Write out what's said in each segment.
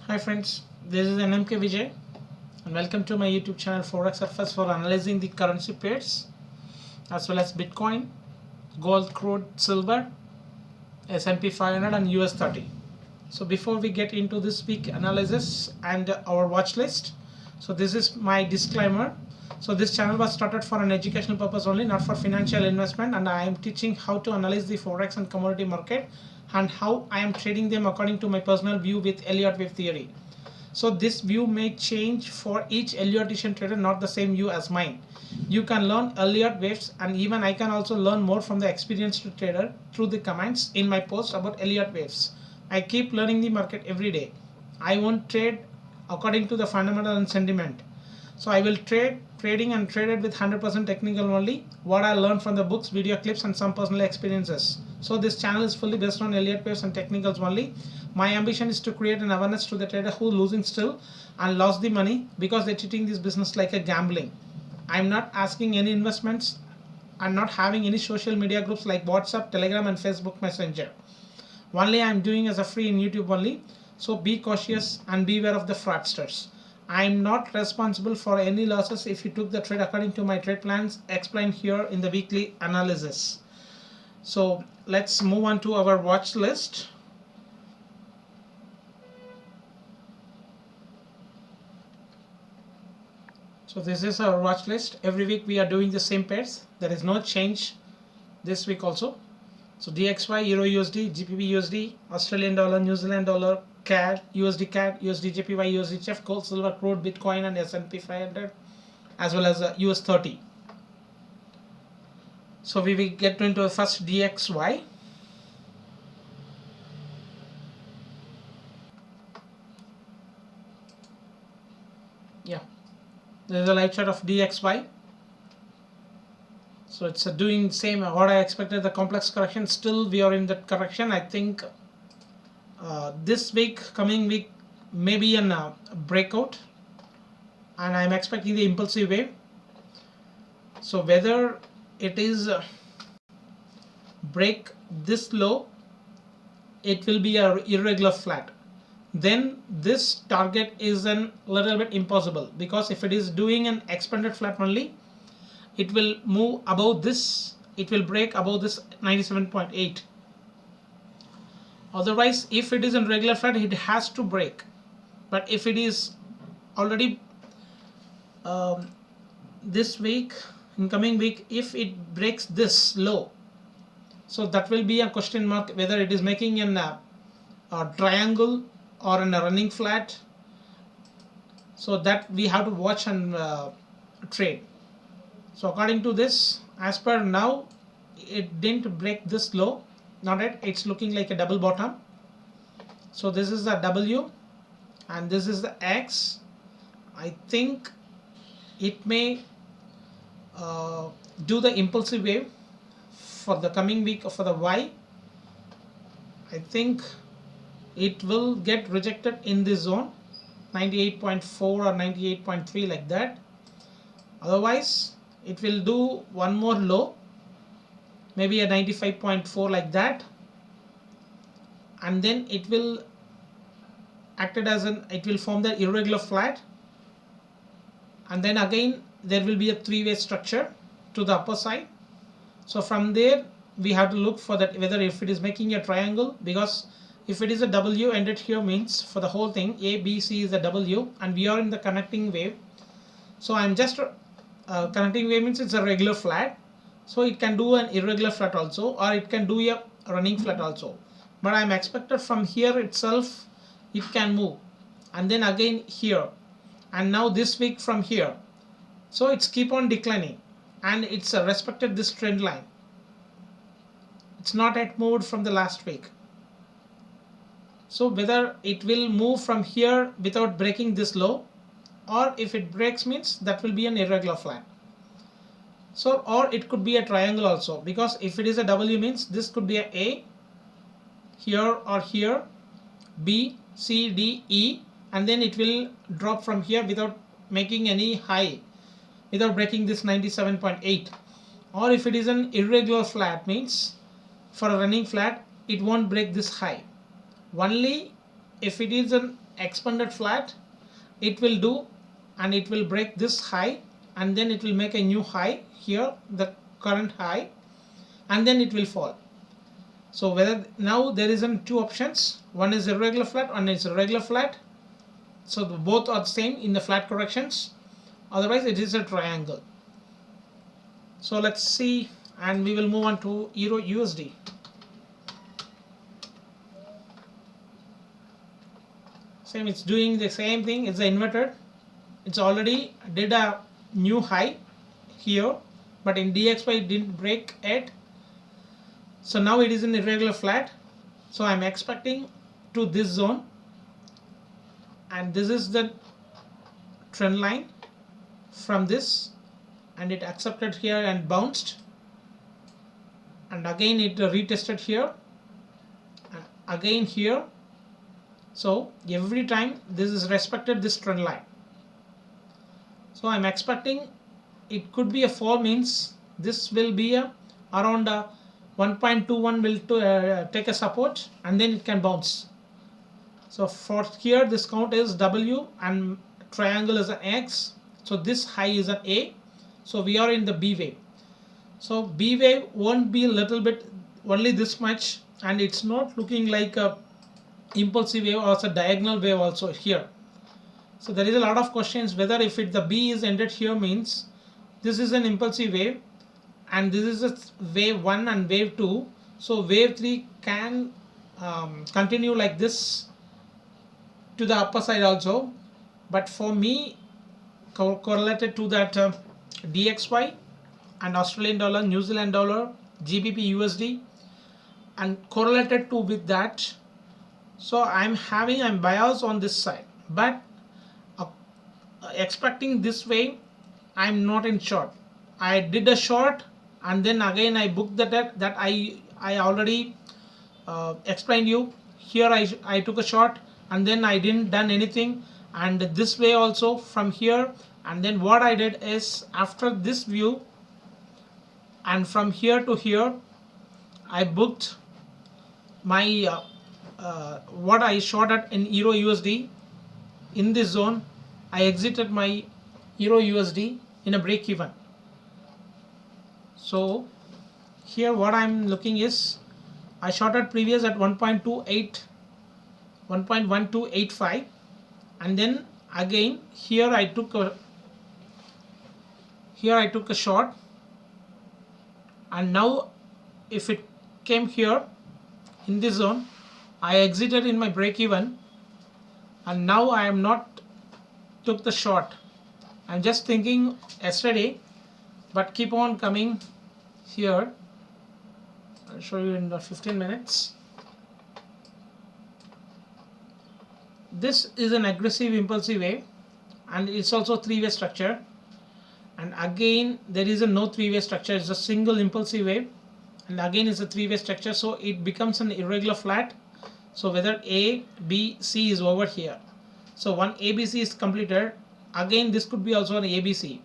Hi friends, this is NMK Vijay and welcome to my YouTube channel Forex Surface for analyzing the currency pairs as well as Bitcoin, gold, crude, silver, S&P 500 and US 30. So before we get into this week analysis and our watch list, so this is my disclaimer. So this channel was started for an educational purpose only, not for financial investment, and I am teaching how to analyze the forex and commodity market and how I am trading them according to my personal view with Elliott wave theory. So this view may change for each Elliottician trader, not the same view as mine. You can learn Elliott waves, and even I can also learn more from the experienced trader through the comments in my post about Elliott waves. I keep learning the market every day. I won't trade according to the fundamental and sentiment. So I will trading and traded with 100% technical only, what I learned from the books, video clips and some personal experiences. So this channel is fully based on Elliott waves and technicals only. My ambition is to create an awareness to the trader who losing still and lost the money because they're treating this business like a gambling. I'm not asking any investments. I'm not having any social media groups like WhatsApp, Telegram and Facebook Messenger. Only I'm doing as a free in YouTube only. So be cautious and beware of the fraudsters. I'm not responsible for any losses if you took the trade according to my trade plans explained here in the weekly analysis. So let's move on to our watch list. So this is our watch list. Every week we are doing the same pairs. There is no change this week also. So DXY, Euro USD, GBP USD, Australian dollar, New Zealand dollar, CAD, USD CAD, USD JPY, USD CHF, gold, silver, crude, Bitcoin and S&P 500 as well as US 30. So we will get into first DXY. Yeah, there is a live chart of DXY. So it's doing same what I expected, the complex correction. Still we are in that correction. I think this week, coming week, maybe a breakout, and I'm expecting the impulsive wave. So whether it is break this low, it will be a irregular flat. Then this target is a little bit impossible, because if it is doing an expanded flat only, it will move above this, it will break above this 97.8. Otherwise, if it is in regular flat, it has to break. But if it is already this week, in coming week, if it breaks this low, so that will be a question mark whether it is making a triangle or in a running flat. So that we have to watch and trade. So according to this, as per now, it didn't break this low, not yet. It's looking like a double bottom. So this is the W and this is the X. I think it may do the impulsive wave for the coming week. For the Y, I think it will get rejected in this zone, 98.4 or 98.3 like that. Otherwise it will do one more low, maybe a 95.4 like that, and then it will acted as it will form the irregular flat, and then again there will be a three-way structure to the upper side. So from there we have to look for that whether if it is making a triangle, because if it is a W ended here means for the whole thing A, B, C is a W and we are in the connecting wave. So I'm just connecting wave means it's a regular flat, so it can do an irregular flat also, or it can do a running flat also. But I'm expected from here itself it can move, and then again here, and now this week from here. So it's keep on declining, and it's respected this trend line. It's not yet moved from the last week. So whether it will move from here without breaking this low, or if it breaks means that will be an irregular flat. So or it could be a triangle also, because if it is a W means this could be a here or here, B, C, D, E, and then it will drop from here without making any high, without breaking this 97.8. Or if it is an irregular flat means for a running flat it won't break this high. Only if it is an expanded flat, it will do, and it will break this high, and then it will make a new high here, the current high, and then it will fall. So whether now there isn't two options, one is irregular flat, one is regular flat, so both are the same in the flat corrections, otherwise it is a triangle. So let's see, and we will move on to Euro USD. Same, it's doing the same thing, it's inverted. It's already did a new high here, but in DXY it didn't break it. So now it is in irregular flat. So I'm expecting to this zone, and this is the trend line from this, and it accepted here and bounced, and again it retested here, and again here. So every time this is respected this trend line. So I'm expecting it could be a fall, means this will be a around 1.21 will take a support, and then it can bounce. So for here this count is W and triangle is an X. So this high is an A. So we are in the B wave. So B wave won't be a little bit only this much, and it's not looking like a impulsive wave or a diagonal wave also here. So there is a lot of questions whether if the B is ended here means this is an impulsive wave, and this is a wave 1 and wave 2. So wave 3 can continue like this to the upper side also, but for me correlated to that DXY and Australian dollar, New Zealand dollar, GBP USD, and correlated to with that, so I'm biased on this side, but expecting this way I'm not in short. I did a short, and then again I booked that I already explained you here. I took a short, and then I didn't done anything, and this way also from here, and then what I did is after this view and from here to here I booked my what I shorted in Euro USD in this zone. I exited my Euro USD in a break even. So here what I'm looking is I shorted previous at 1.1285, and then again here I took a short, and now if it came here in this zone I exited in my break even, and now I am not took the short. I'm just thinking yesterday, but keep on coming here. I'll show you in 15 minutes. This is an aggressive impulsive wave, and it's also three-way structure, and again there is a no three-way structure, it's a single impulsive wave, and again it's a three-way structure, so it becomes an irregular flat. So whether A, B, C is over here. So one ABC is completed, again this could be also an ABC.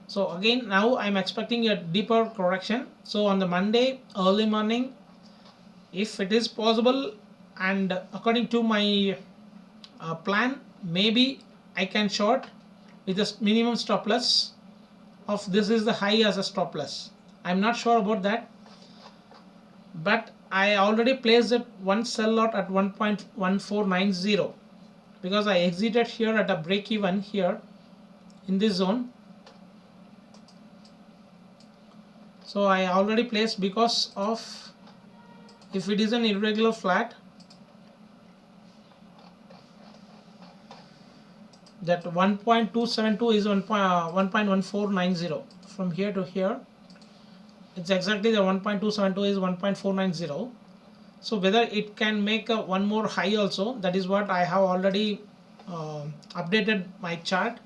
So again now I'm expecting a deeper correction. So on the Monday early morning, if it is possible and according to my plan, maybe I can short with a minimum stop loss of this is the high as a stop loss. I'm not sure about that, but I already placed it one sell lot at 1.1490 because I exited here at a break even here in this zone. So I already placed because of if it is an irregular flat, that 1.272 is 1.1490 from here to here. It's exactly the 1.272 is 1.490. So whether it can make one more high also, that is what I have already updated my chart.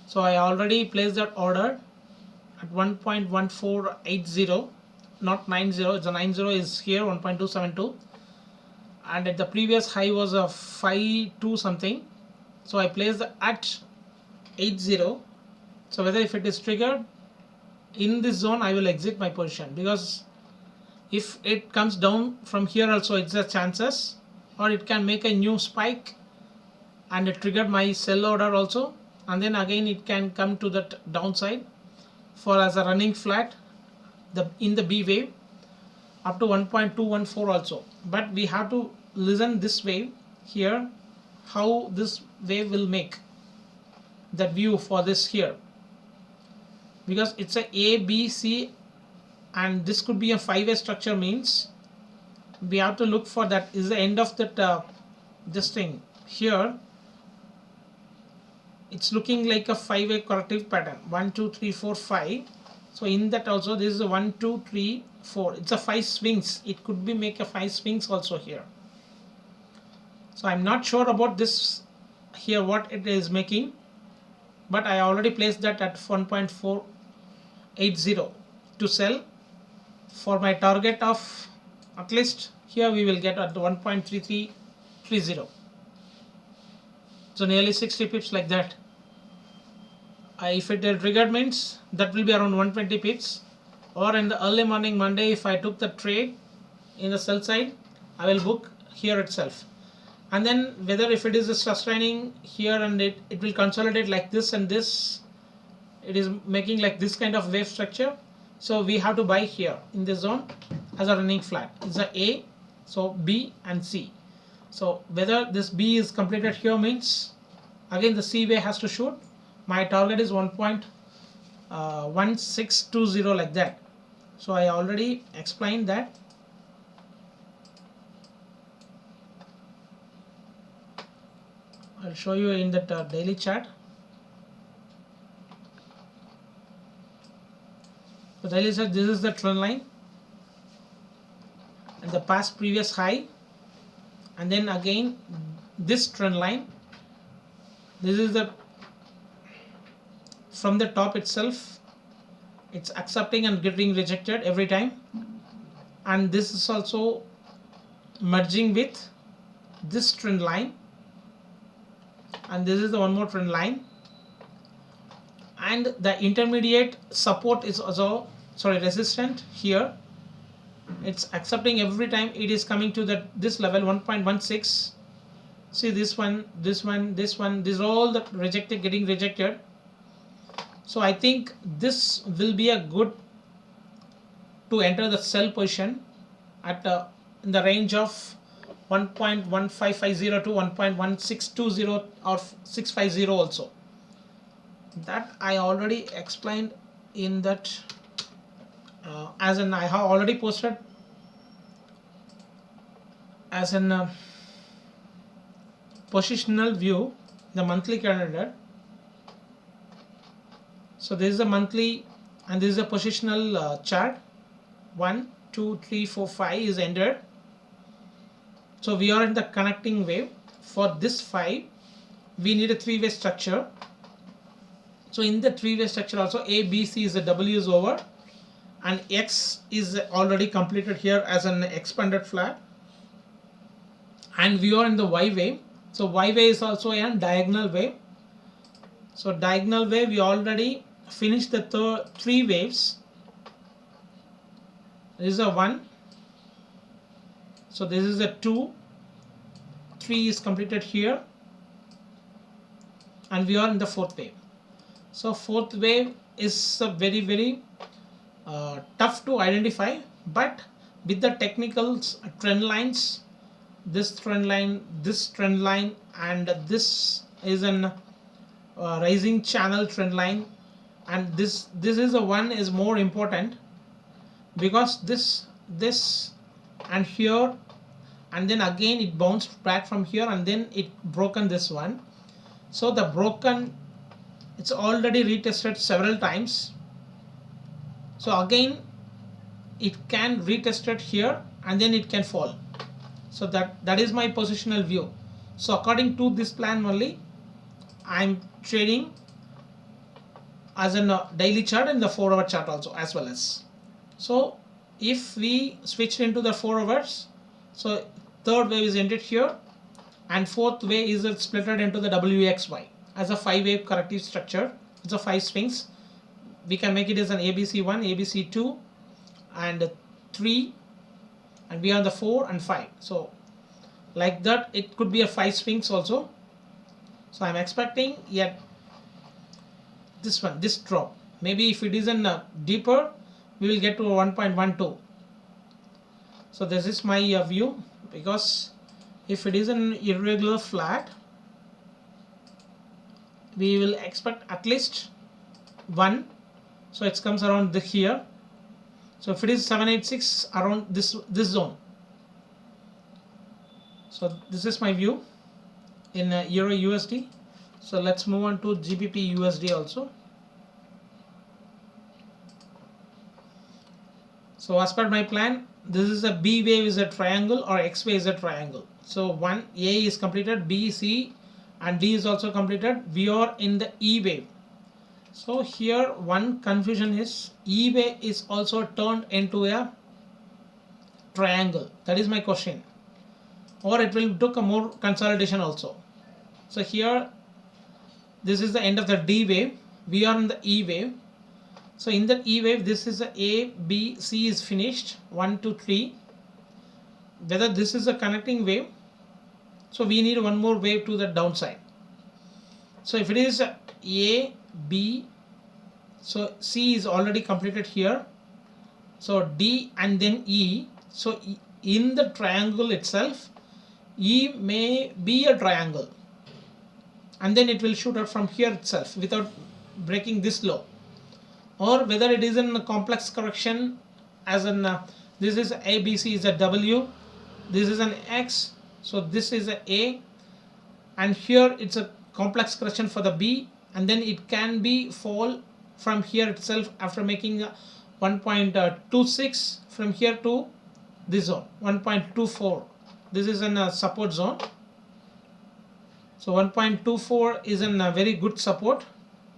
So I already placed that order at 1.1480, not 90. It's a 90 is here 1.272, and at the previous high was a 52 something. So I placed at 80. So whether if it is triggered in this zone, I will exit my position, because if it comes down from here also it's a chances. or it can make a new spike and it triggered my sell order also, and then again it can come to that downside for as a running flat in the B wave up to 1.214 also. But we have to listen this wave here, how this wave will make that view for this here, because it's a B, C, and this could be a 5-way structure, means we have to look for that is the end of that this thing here. It's looking like a 5-way corrective pattern, 1 2 3 4 5. So in that also this is a 1 2 3 4, it's a 5 swings. It could be make a 5 swings also here. So I'm not sure about this here what it is making, but I already placed that at 1.480 to sell for my target of at least here we will get at 1.3330. So nearly 60 pips like that. If it triggered means that will be around 120 pips, or in the early morning Monday if I took the trade in the sell side, I will book here itself. And then whether if it is sustaining here and it will consolidate like this and this, it is making like this kind of wave structure. So we have to buy here in this zone as a running flat. It's a, so B and C. So whether this B is completed here means again the C wave has to shoot. My target is 1.1620 like that. So I already explained that. I'll show you in that daily chart. So daily chart, this is the trend line and the past previous high, and then again this trend line. This is the from the top itself, it's accepting and getting rejected every time, and this is also merging with this trend line, and this is the one more trend line, and the intermediate support is also resistant here. It's accepting every time it is coming to this level 1.16. See this one, this one, this one, this all that getting rejected. So I think this will be a good to enter the sell position at in the range of 1.1550 to 1.1620 or 650 also. That I already explained in that as in I have already posted as in positional view the monthly calendar. So this is a monthly and this is a positional chart. 1 2 3 4 5 is ended. So we are in the connecting wave. For this 5 we need a 3-way structure. So in the 3-way structure also A, B, C is the W is over, and X is already completed here as an expanded flat, and we are in the Y wave. So Y wave is also a diagonal wave. So diagonal wave we already finished the 3 waves. This is a 1. So this is a 2. 3 is completed here, and we are in the 4th wave. So 4th wave is very tough to identify, but with the technical trend lines, this trend line, and this is an rising channel trend line, and this is the one is more important, because this and here, and then again it bounced back from here, and then it broken this one. So the broken, it's already retested several times. So again it can retest it here, and then it can fall. So that is my positional view. So according to this plan only, I'm trading as a daily chart and the 4-hour chart also as well as. So if we switch into the 4 hours, so 3rd wave is ended here, and 4th wave is splitted into the WXY as a 5-wave corrective structure. It's a 5 swings. We can make it as an ABC1, ABC2 and 3, and we are the 4 and 5. So like that. It could be a 5 swings also. So I'm expecting yet this drop. Maybe if it is in deeper, we will get to 1.12. So this is my view, because if it is an irregular flat, we will expect at least 1. So it comes around here. So if it is 786, around this zone. So this is my view in Euro USD. So let's move on to GBP USD also. So as per my plan, this is a B wave is a triangle, or X wave is a triangle. So one A is completed, B, C and D is also completed. We are in the E wave. So here one confusion is E wave is also turned into a triangle. That is my question. Or it will took a more consolidation also. So here this is the end of the D wave. We are in the E wave. So in the E wave, this is A, B, C is finished, 1, 2, 3. Whether this is a connecting wave, so we need one more wave to the downside. So if it is A, B, so C is already completed here. So D and then E. So in the triangle itself, E may be a triangle, and then it will shoot out from here itself without breaking this low. Or whether it is in a complex correction, as in this is A, B, C is a W, this is an X, so this is a and here it's a complex correction for the B, and then it can be fall from here itself after making 1.26 from here to this zone, 1.24. This is in a support zone. So 1.24 is in a very good support.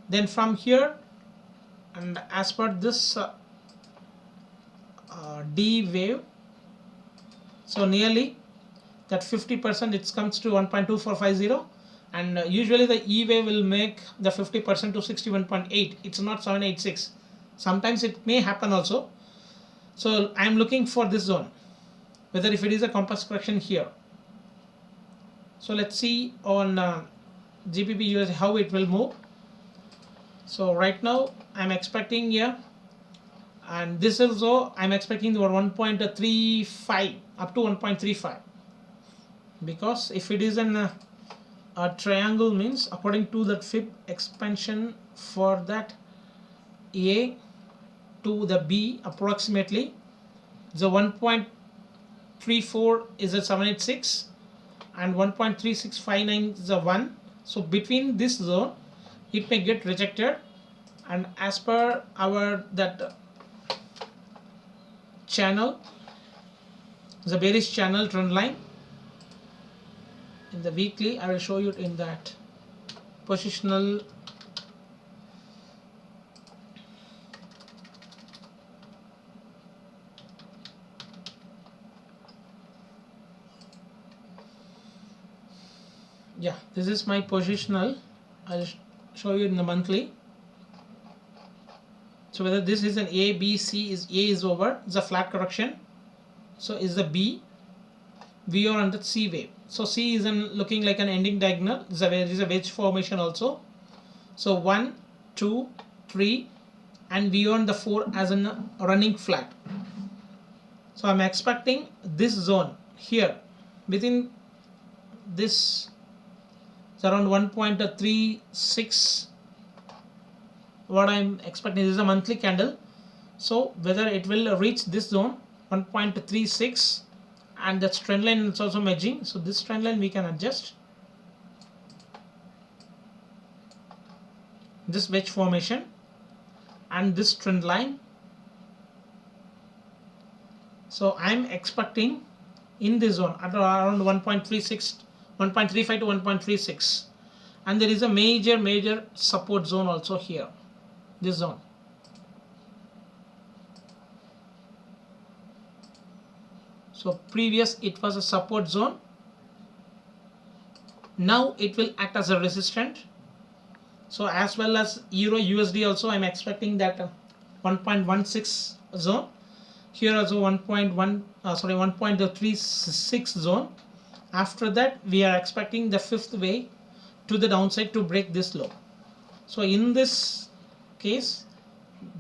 Then from here, and as per this D wave, so nearly that 50% it comes to 1.2450, and usually the E wave will make the 50% to 61.8. it's not 786. Sometimes it may happen also. So I am looking for this zone, whether if it is a complex correction here. So let's see on GBP USD how it will move. So right now I'm expecting here, and this is also I'm expecting the 1.35 up to 1.35, because if it is in a triangle, means according to that fib expansion for that A to the B, approximately the 1.34 is a 786 and 1.3659 is a 1. So between this zone it may get rejected, and as per our that channel, the bearish channel trend line in the weekly, I will show you in that positional this is my positional. I'll show you in the monthly. So whether this is an A, B, C, is A is over, it's a flat correction. So is the B. We are on the C wave. So C is looking like an ending diagonal. There is a wedge formation also. So 1, 2, 3, and we are on the 4 as a running flat. So I'm expecting this zone here within this around 1.36. What I'm expecting is a monthly candle. So whether it will reach this zone 1.36, and that trend line is also merging. So this trend line we can adjust. This wedge formation and this trend line. So I'm expecting in this zone at around 1.36, 1.35 to 1.36, and there is a major support zone also here, this zone. So previous it was a support zone, now it will act as a resistance. So as well as Euro USD also I'm expecting that 1.16 zone, here also 1.36 zone, After that we are expecting the fifth wave to the downside to break this low. So in this case,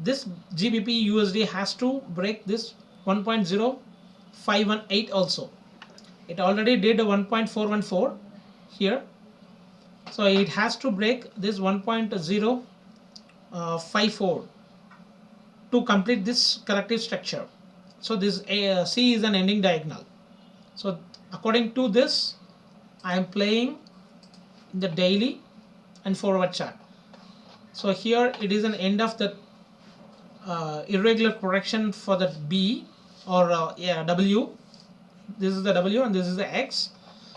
this GBP USD has to break this 1.0518 also. It already did a 1.414 here, so it has to break this 1.054 to complete this corrective structure. So this C is an ending diagonal. So according to this, I am playing the daily and forward chart. So here it is an end of the irregular correction for the B or W. This is the W and this is the X.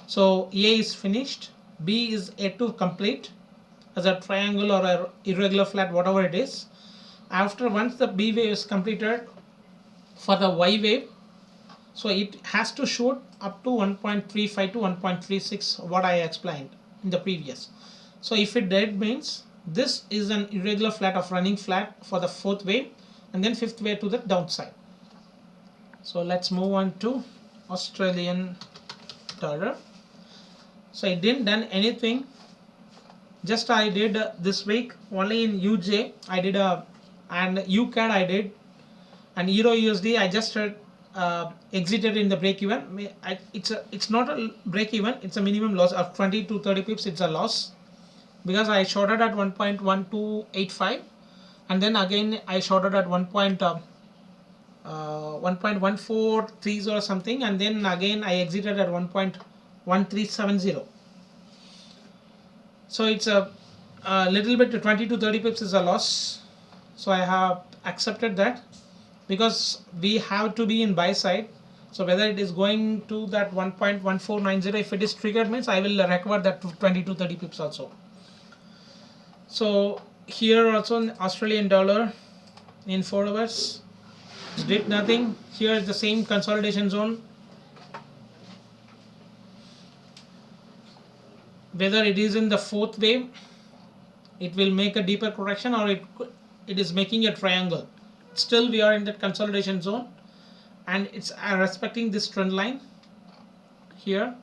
So A is finished, B is yet to complete as a triangle or a irregular flat, whatever it is. After once the B wave is completed, for the Y wave, so it has to shoot up to 1.35 to 1.36, what I explained in the previous. So if it did, means this is an irregular flat of running flat for the fourth wave, and then fifth wave to the downside. So let's move on to Australian dollar. So I didn't done anything, just I did this week only in UJ I did and UCAD I did, and Euro USD I just exited in the break even. It's not a break even, it's a minimum loss of 20 to 30 pips. It's a loss because I shorted at 1.1285 and then again I shorted at 1.143 or something, and then again I exited at 1.1370. So it's a little bit, 20 to 30 pips is a loss. So I have accepted that because we have to be in buy side. So whether it is going to that 1.1490, if it is triggered, means I will recover that 20 to 30 pips also. So here also in Australian dollar in 4 hours did nothing. Here is the same consolidation zone. Whether it is in the fourth wave, it will make a deeper correction, or it is making a triangle. Still we are in that consolidation zone, and it's respecting this trend line here,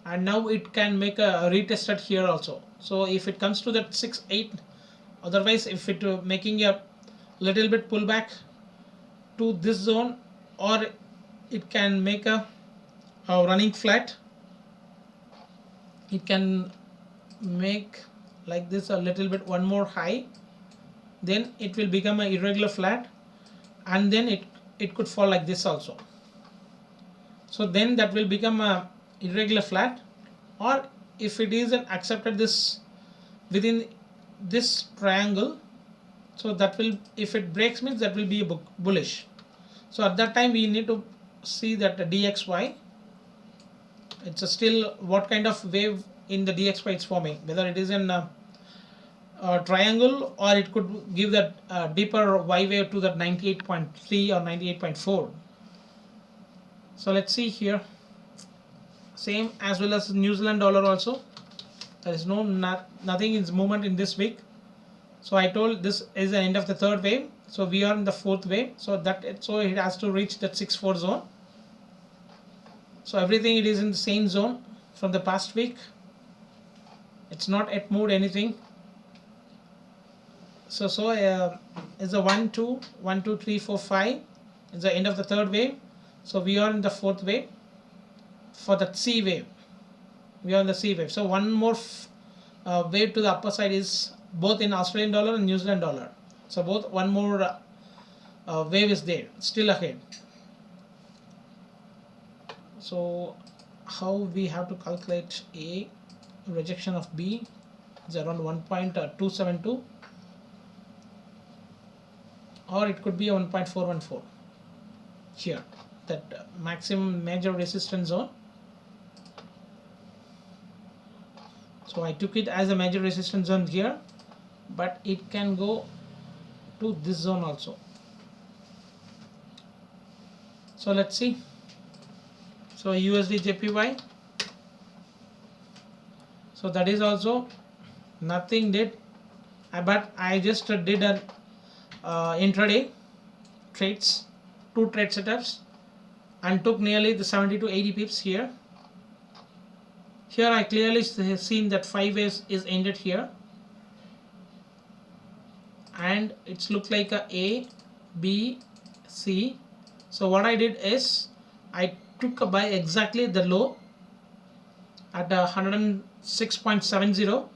and now it can make a retest at here also. So if it comes to that 6-8, otherwise if it making a little bit pullback to this zone, or it can make a running flat, it can make like this a little bit, one more high, then it will become an irregular flat, and then it could fall like this also. So then that will become a irregular flat, or if it is accepted this within this triangle, so that will, if it breaks, means that will be a bullish. So at that time we need to see that the DXY, it's a still what kind of wave in the DXY it's forming, whether it is in a triangle, or it could give that deeper Y wave to that 98.3 or 98.4. So let's see here, same as well as New Zealand dollar also, there is nothing is movement in this week. So I told this is the end of the third wave, so we are in the fourth wave, so it has to reach that 6-4 zone. So everything it is in the same zone from the past week, it's not yet moved anything. So it's a 1 2 1 2 3 4 5, it's the end of the third wave, so we are in the fourth wave. For the C wave, we are in the C wave, so one more wave to the upper side is both in Australian dollar and New Zealand dollar, so both one more wave is there still ahead. So how we have to calculate A, rejection of B is around 1.272, or it could be 1.414 here, that maximum major resistance zone. So I took it as a major resistance zone here, but it can go to this zone also. So let's see. So USD JPY, so that is also nothing did, but I just did an intraday trades, 2 trade setups, and took nearly the 70 to 80 pips here. Here I clearly seen that 5 waves is ended here, and it's looked like a B, C. So what I did is I took by exactly the low at 106.70,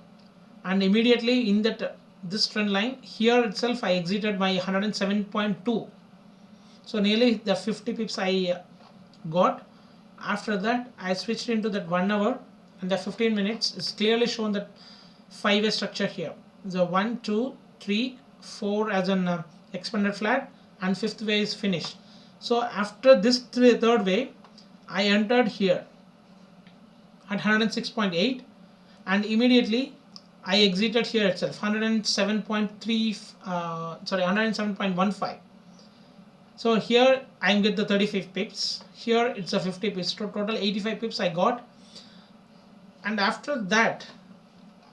and immediately in that this trend line here itself I exited my 107.2. So nearly the 50 pips I got. After that I switched into that 1 hour, and the 15 minutes is clearly shown that 5-way structure here. The 1, 2, 3, 4 as an expanded flat, and 5th way is finished. So after this third way I entered here at 106.8, and immediately I exited here itself 107.3 107.15. So here I am get the 35 pips, here it's a 50 pips, so total 85 pips I got. And after that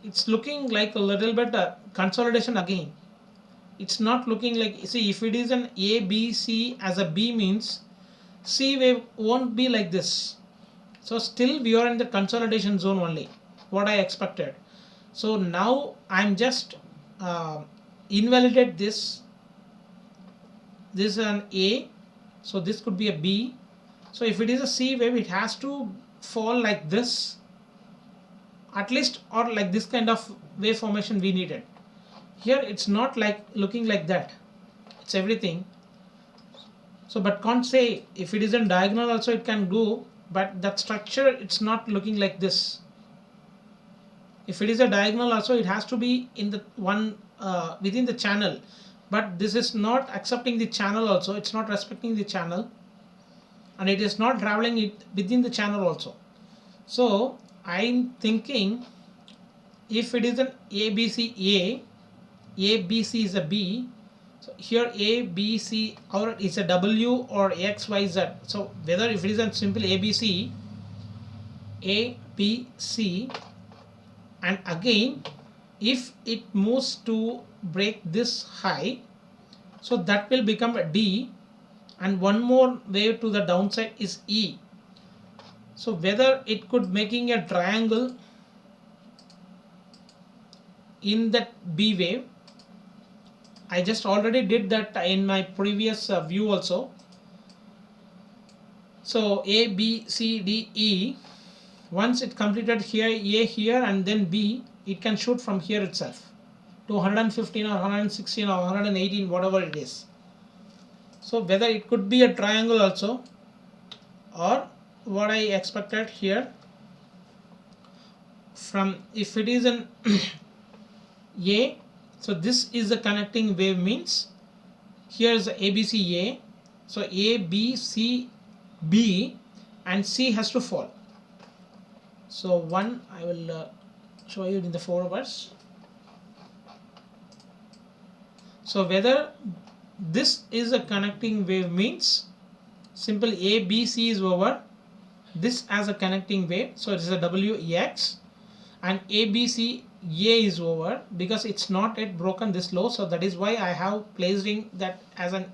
it's looking like a little bit consolidation again. It's not looking like, see, if it is an A, B, C as a B means C wave won't be like this. So still we are in the consolidation zone only, what I expected. So now I'm just invalidate this. This is an A, so this could be a B. So if it is a C wave, it has to fall like this at least, or like this kind of wave formation we needed. Here it's not like looking like that, it's everything. So but can't say if it is in diagonal also it can go, but that structure it's not looking like this. If it is a diagonal also it has to be in the one within the channel, but this is not accepting the channel also, it's not respecting the channel, and it is not traveling it within the channel also. So I'm thinking if it is an ABC ABC is a B, so here ABC or is a W or XYZ. So whether if it is a simple ABC, and again if it moves to break this high, so that will become a D, and one more wave to the downside is E. So whether it could making a triangle in that B wave, I just already did that in my previous view also. So A, B, C, D, E, once it completed here A here and then B, it can shoot from here itself to 115 or 116 or 118, whatever it is. So whether it could be a triangle also, or what I expected here from, if it is an A, so this is the connecting wave means here is ABC A, so A, B, C, B, and C has to fall. So one I will show you in the 4 hours. So whether this is a connecting wave means simple A, B, C is over, this as a connecting wave, so it is a WEX, and A, B, C, A is over because it's not yet broken this low, so that is why I have placed in that as an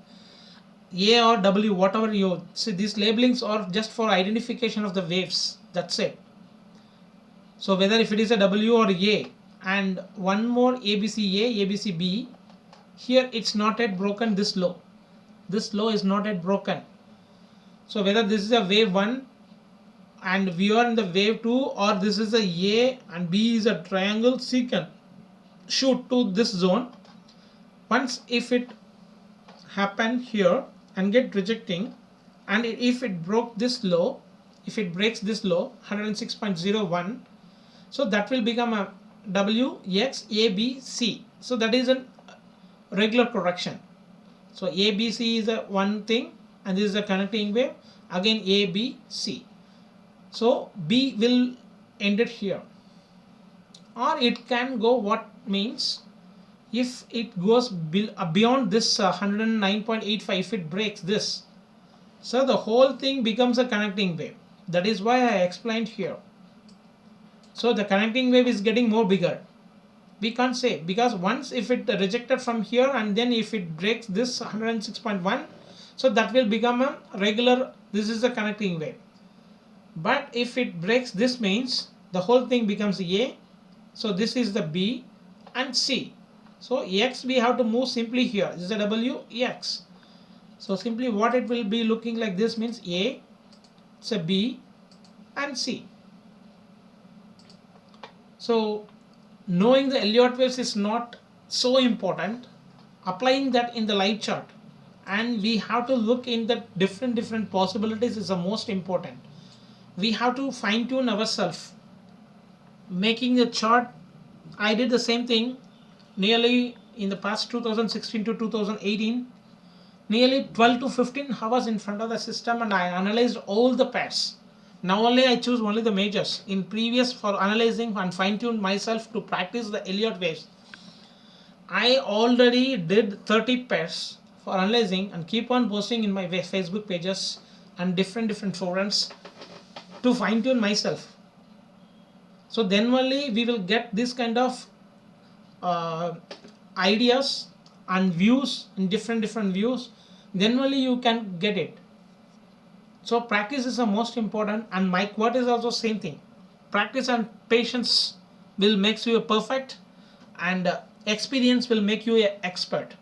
A or W, whatever you see. These labelings are just for identification of the waves, that's it. So whether if it is a W or A, and one more ABC A, ABC B, here it's not yet broken this low, this low is not yet broken. So whether this is a wave 1 and we are in the wave 2, or this is a and B is a triangle, C can shoot to this zone. Once if it happen here and get rejecting, and if it broke this low, if it breaks this low 106.01, so that will become a WXABC. So that is a regular correction. So ABC is a one thing, and this is a connecting wave, again ABC. So B will end it here, or it can go, what means if it goes beyond this 109.85, if it breaks this, so the whole thing becomes a connecting wave. That is why I explained here. So the connecting wave is getting more bigger. We can't say, because once if it rejected from here and then if it breaks this 106.1, so that will become a regular, this is a connecting wave. But if it breaks this means the whole thing becomes A. So this is the B and C. So X we have to move simply here. This is a W, X. So simply what it will be looking like this means A, it's a B and C. So knowing the Elliott waves is not so important. Applying that in the live chart, and we have to look in the different possibilities is the most important. We have to fine tune ourselves. Making the chart, I did the same thing nearly in the past 2016 to 2018, nearly 12 to 15 hours in front of the system, and I analyzed all the pairs. Now only I choose only the majors. In previous, for analyzing and fine tune myself to practice the Elliott waves, I already did 30 pairs for analyzing and keep on posting in my Facebook pages and different forums to fine tune myself. So then only we will get this kind of ideas and views in different views. Then only you can get it. So practice is the most important, and my quote is also same thing. Practice and patience will make you a perfect, and experience will make you an expert.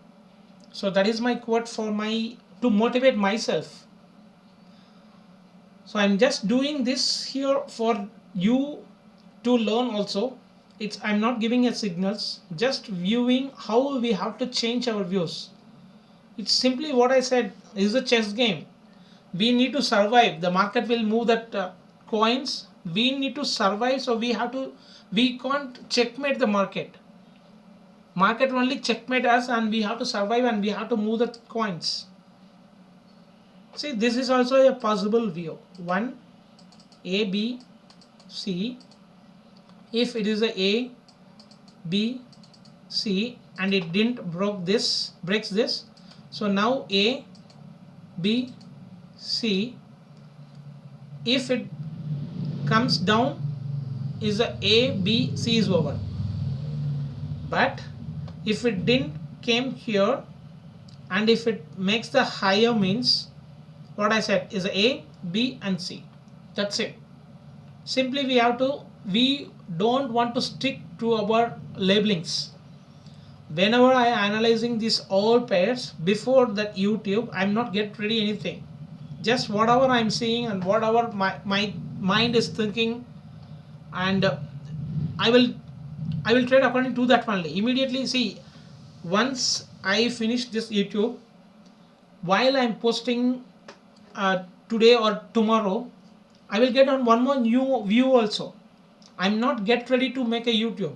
So that is my quote for my to motivate myself. So I'm just doing this here for you to learn also. I'm not giving a signals, just viewing how we have to change our views. It's simply what I said is a chess game. We need to survive. The market will move that coins. We need to survive, so we can't checkmate the market. Market only checkmate us, and we have to survive, and we have to move the coins. See, this is also a possible view. 1 A, B, C. If it is a B, C, and it didn't breaks this. So now A, B, C. If it comes down, is a B, C is over. But if it didn't came here, and if it makes the higher, means what I said is A, B and C. That's it. Simply we don't want to stick to our labelings. Whenever I am analyzing these all pairs before that YouTube, I'm not get ready anything. Just whatever I'm seeing and whatever my mind is thinking, and I will trade according to that only. Immediately, see, once I finish this YouTube, while I'm posting today or tomorrow, I will get on one more new view also. I'm not get ready to make a YouTube.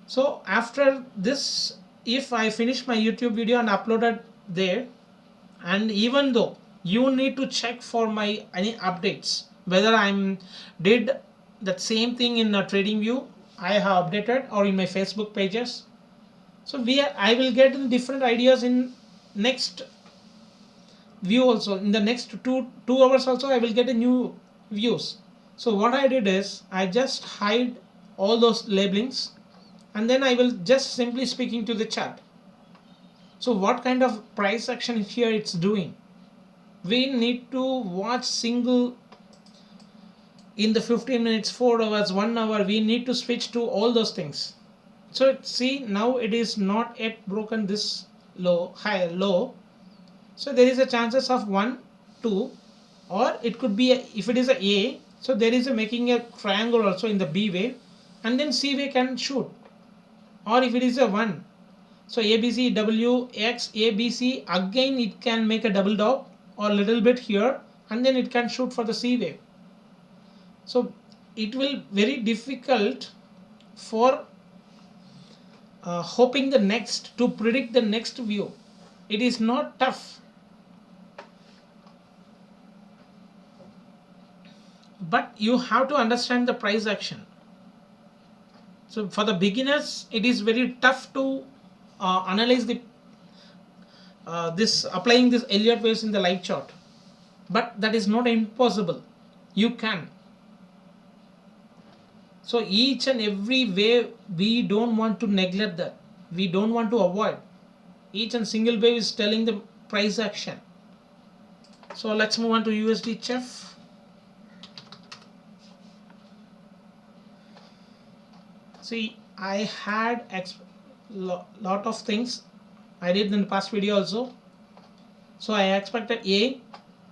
So after this, if I finish my YouTube video and upload it there, and even though you need to check for my any updates, whether I'm did that same thing in a trading view I have updated, or in my Facebook pages. So I will get different ideas in next view also. In the next two hours also I will get a new views. So what I did is I just hide all those labelings, and then I will just simply speaking to the chart. So what kind of price action here it's doing? We need to watch single in the 15 minutes, 4 hours, 1 hour. We need to switch to all those things. So see, now it is not yet broken this low. So there is a chances of 1, 2, or it could be if it is a, so there is a making a triangle also in the B wave, and then C wave can shoot. Or if it is a 1, so ABC, W, X, ABC, again it can make a double dog or little bit here, and then it can shoot for the C wave. So it will very difficult for hoping the next, to predict the next view. It is not tough, but you have to understand the price action. So for the beginners, it is very tough to analyze the applying this Elliott waves in the live chart, but that is not impossible. You can. So each and every wave, we don't want to neglect that. We don't want to avoid. Each and single wave is telling the price action. So let's move on to USD CHF. See, I had lot of things I did in the past video also. So I expected A.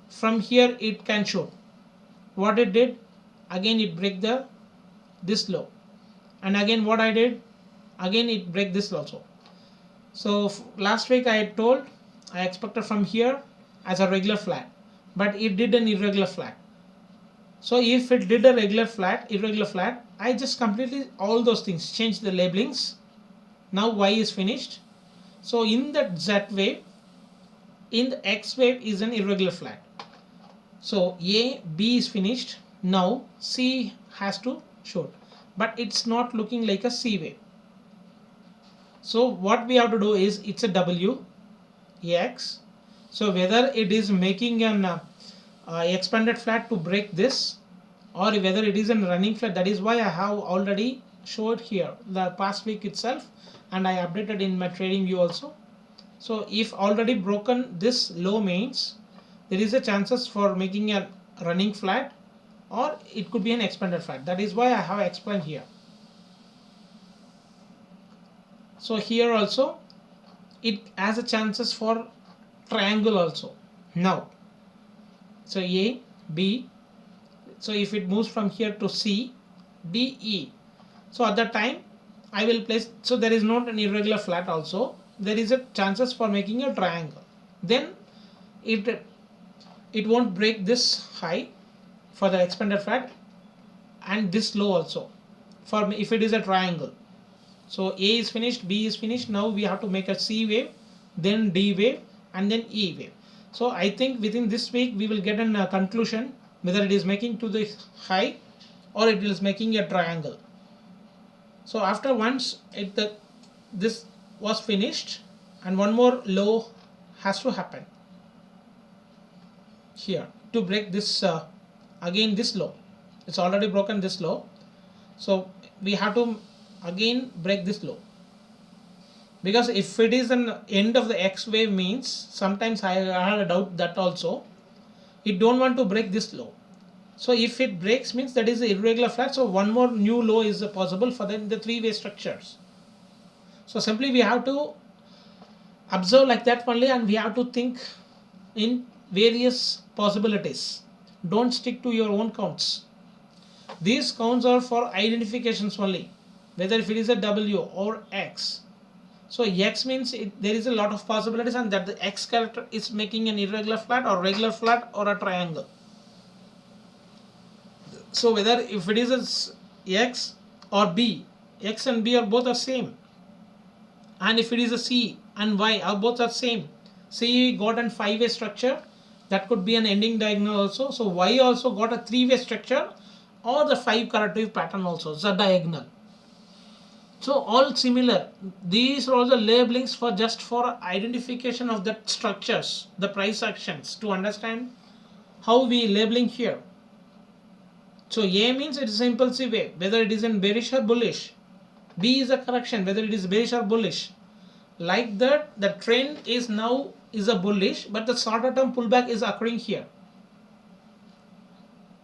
From here it can show. What it did, again it break this low, and again what I did, again it break this also. So last week I had told I expected from here as a regular flat, but it did an irregular flat. So if it did a irregular flat, I just completely all those things, change the labelings. Now Y is finished. So in that Z wave, in the X wave is an irregular flat. So A, B is finished. Now C has to show, but it's not looking like a C wave. So what we have to do is, it's a W, X. So whether it is making an expanded flat to break this, or whether it is a running flat, that is why I have already showed here the past week itself, and I updated in my trading view also. So if already broken this low means there is a chances for making a running flat, or it could be an expanded flat. That is why I have explained here. So here also it has a chances for triangle also. Now, so A, B, so if it moves from here to C, D, E, so at that time I will place, so there is not an irregular flat also, there is a chances for making a triangle. Then it won't break this high for the expanded flat, and this low also for if it is a triangle. So A is finished, B is finished. Now we have to make a C wave, then D wave, and then E wave. So I think within this week we will get a conclusion whether it is making to the high or it is making a triangle. So after once this was finished, and one more low has to happen here to break this again this low. It's already broken this low, so we have to again break this low, because if it is an end of the X wave means, sometimes I had a doubt that also it don't want to break this low. So if it breaks means that is irregular flat, so one more new low is possible for the three-way structures. So simply we have to observe like that only, and we have to think in various possibilities. Don't stick to your own counts. These counts are for identifications only, whether if it is a W or X. So X means there is a lot of possibilities, and that the X character is making an irregular flat or regular flat or a triangle. So whether if it is a X or B, X and B are both the same, and if it is a C and Y are both are same. C got a 5-way structure, that could be an ending diagonal also. So Y also got a 3-way structure, or the 5 corrective pattern also, the diagonal. So all similar. These are all the labelings for just for identification of the structures, the price actions, to understand how we labeling here. So A means it is an impulsive wave, whether it is in bearish or bullish. B is a correction, whether it is bearish or bullish. Like that, the trend is now is a bullish, but the shorter term pullback is occurring here.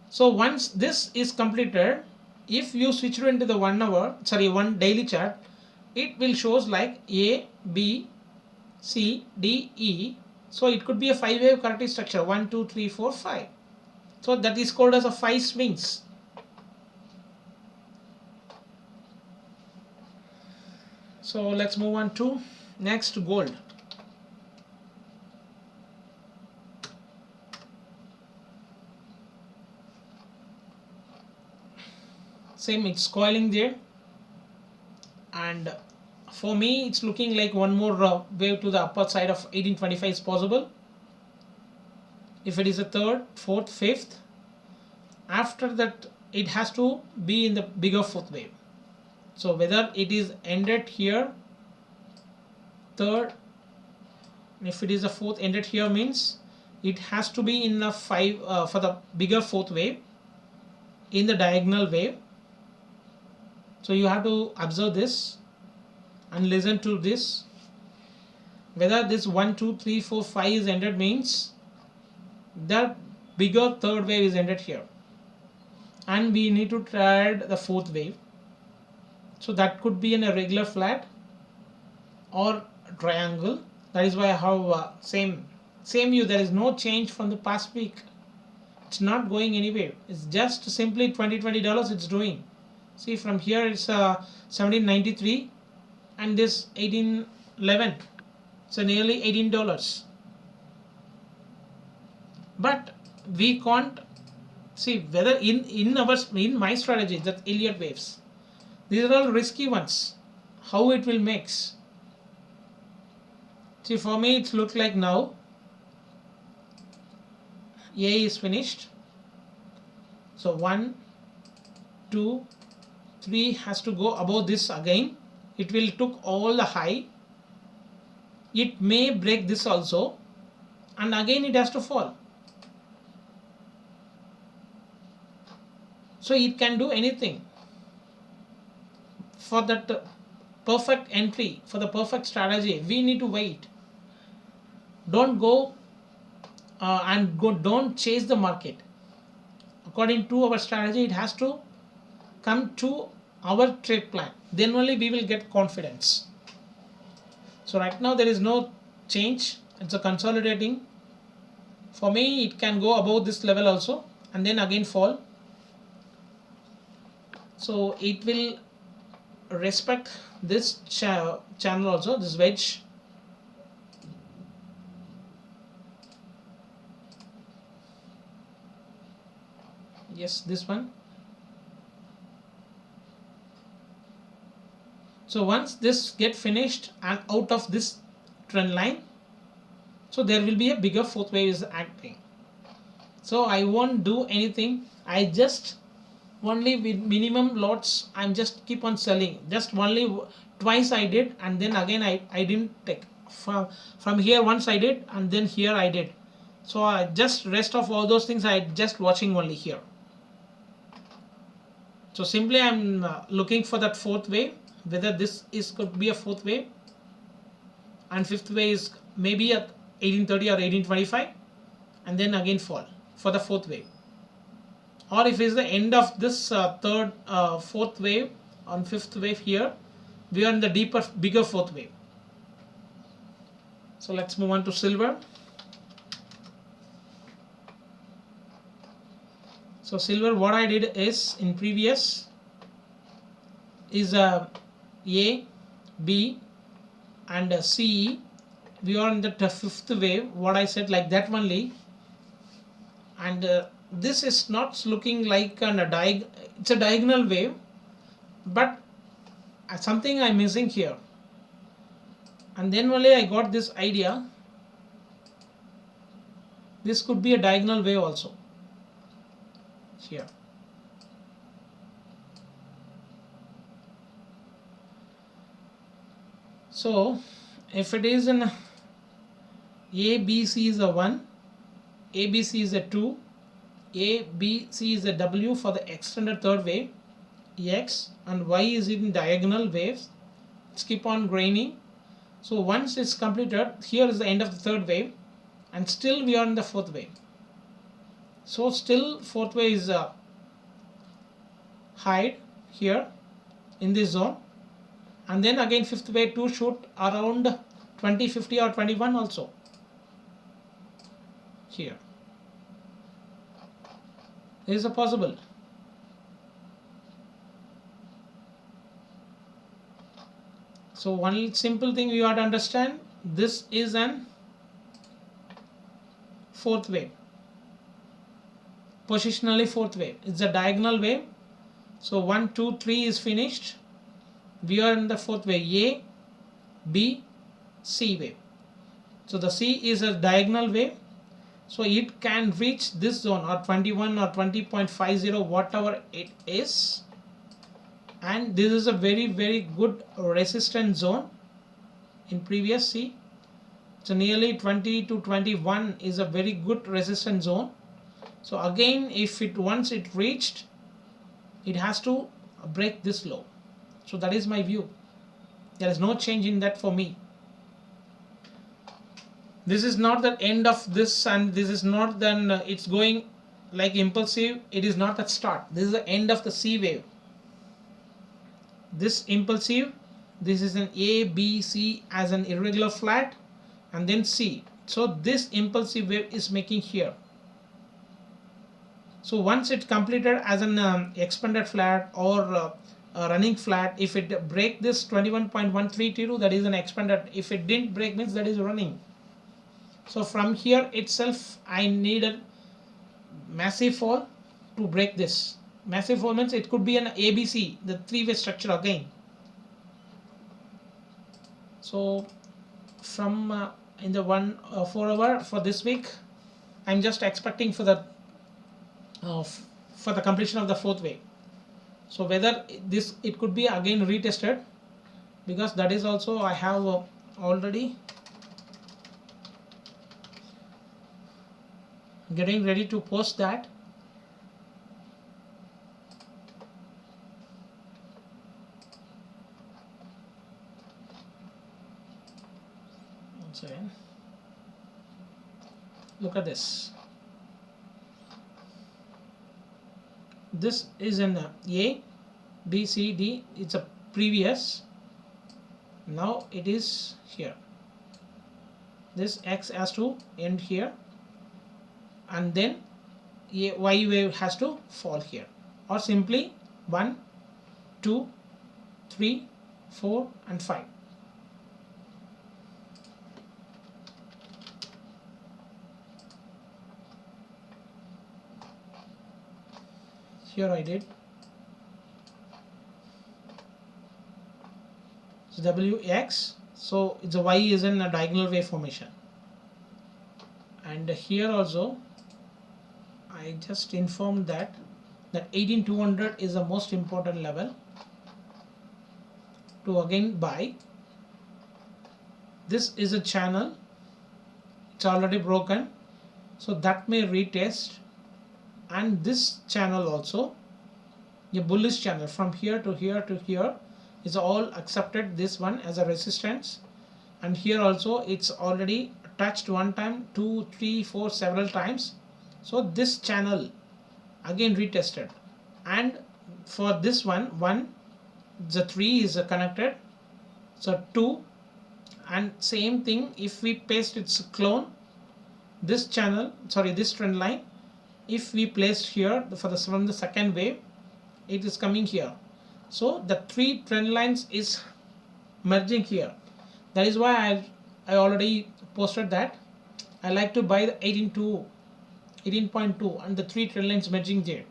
So once this is completed, if you switch it into the one daily chart, it will shows like A, B, C, D, E. So it could be a 5-wave corrective structure, 1, 2, 3, 4, 5. So that is called as a 5 swings. So let's move on to next, gold. Same, it's coiling there, and for me it's looking like one more wave to the upper side of 1825 is possible. If it is a third, fourth, fifth, after that it has to be in the bigger fourth wave. So whether it is ended here, third, if it is a fourth ended here means it has to be in the 5 for the bigger fourth wave in the diagonal wave. So you have to observe this and listen to this. Whether this 1, 2, 3, 4, 5 is ended means that bigger third wave is ended here, and we need to try the fourth wave. So that could be in a regular flat or triangle. That is why I have same view. There is no change from the past week. It's not going anywhere. It's just simply $20 it's doing. See, from here it's 1793 and this 1811, so nearly $18. But we can't see whether in my strategy, that Elliott waves, these are all risky ones, how it will mix. See, for me it's looked like now A is finished. So 1, 2, 3 has to go above this again. It will took all the high. It may break this also, and again it has to fall. So it can do anything. For that perfect entry, for the perfect strategy, we need to wait. Don't go don't chase the market. According to our strategy, it has to come to our trade plan. Then only we will get confidence. So right now there is no change. It's a consolidating. For me, it can go above this level also and then again fall. So it will respect this channel also, this wedge. Yes, this one. So once this get finished and out of this trend line, so there will be a bigger fourth wave is acting. So I won't do anything. I just only with minimum lots, I'm just keep on selling. Just only twice I did, and then again I didn't take. From here once I did, and then here I did. So I just rest of all those things I just watching only here. So simply I'm looking for that fourth wave, whether this is could be a fourth wave, and fifth wave is maybe at 1830 or 1825, and then again fall for the fourth wave. Or if it's the end of this fourth wave on fifth wave here, we are in the deeper, bigger fourth wave. So let's move on to silver. So silver, what I did is in previous is A, B, and C. We are in the fifth wave. What I said like that only, and this is not looking like it's a diagonal wave, but something I'm missing here. And then only I got this idea. This could be a diagonal wave also. Here. So if it is in ABC is a 1, ABC is a 2, ABC is a W for the extended third wave, X, and Y is in diagonal waves. Let's keep on graining. So once it's completed, here is the end of the third wave, and still we are in the fourth wave. So still fourth wave is hide here in this zone, and then again fifth wave to shoot around 2050 or 21 also here. Is a possible. So one simple thing you have to understand, this is an fourth wave, positionally fourth wave. It's a diagonal wave. So 1, 2, 3 is finished. We are in the fourth wave, A, B, C wave. So the C is a diagonal wave. So it can reach this zone or 21 or 20.50, whatever it is. And this is a very, very good resistance zone in previous C. So nearly 20 to 21 is a very good resistance zone. So again, if it once it reached, it has to break this low. So that is my view. There is no change in that for me. This is not the end of this, and this is not then it's going like impulsive. It is not that start. This is the end of the C wave. this impulsive, this is an A, B, C as an irregular flat, and then C. So this impulsive wave is making here. So once it completed as an expanded flat or a running flat, if it break this 21.132, that is an expanded. If it didn't break, means that is running. So from here itself I needed massive fall to break this. Massive fall means it could be an ABC, the three-way structure again. So from in the 4 hour for this week, I'm just expecting for the completion of the fourth wave. So whether this it could be again retested, because that is also I have already getting ready to post that. Once again, look at this. This is an A, B, C, D. It's a previous. Now it is here. This X has to end here, and then Y wave has to fall here, or simply 1, 2, 3, 4, and 5. Here I did. So WX, so the Y is in a diagonal wave formation, and here also I just informed that 18200 is the most important level to again buy. This is a channel, it's already broken, so that may retest. And this channel also, a bullish channel from here to here to here, is all accepted this one as a resistance, and here also it's already touched one time, 2, 3, 4, several times. So this channel again retested, and for this one, the 3 is connected, so 2, and same thing if we paste its clone, this channel, sorry, this trend line, if we placed here from the second wave, it is coming here. So the 3 trend lines is merging here. That is why I already posted that I like to buy the 18.2 and the 3 trend lines merging there.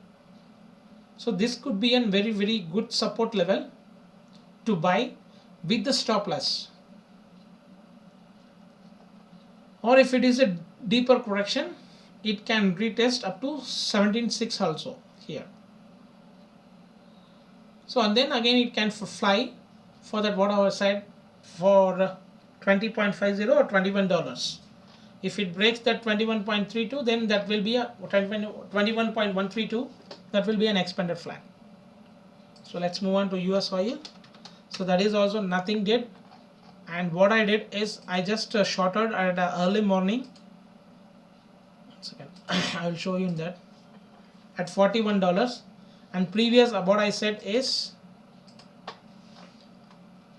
So this could be a very good support level to buy with the stop loss. Or if it is a deeper correction, it can retest up to 17.6 also here. So and then again it can fly for that what I said for 20.50 or $21. If it breaks that 21.32, then that will be a 21.132. That will be an expanded flat. So let's move on to US oil. So that is also nothing did, and what I did is I just shorted at early morning. I will show you that at $41, and previous what I said is